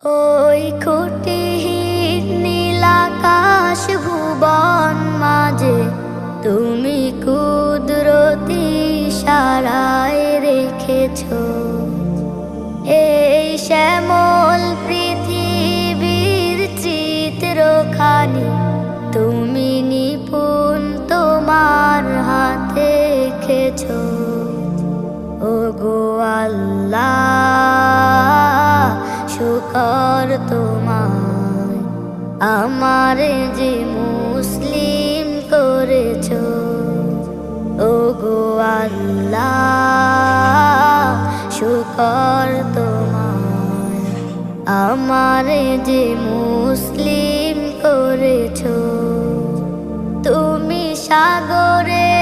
ওই খুঁটিহীন নীলাকাশ ভুবন মাঝে তুমি কুদরতি ইশারায় রেখেছো এই শ্যামল পৃথিবীর চিত্রখানি তুমি নিপুণ তোমার হাতে এঁকেছো। ওগো আল্লাহ, শুকর তোমায় আমার যে মুসলিম করেছো। ওগো আল্লাহ, শুকর তোমায় আমার যে মুসলিম করেছো। তুমি সাগরে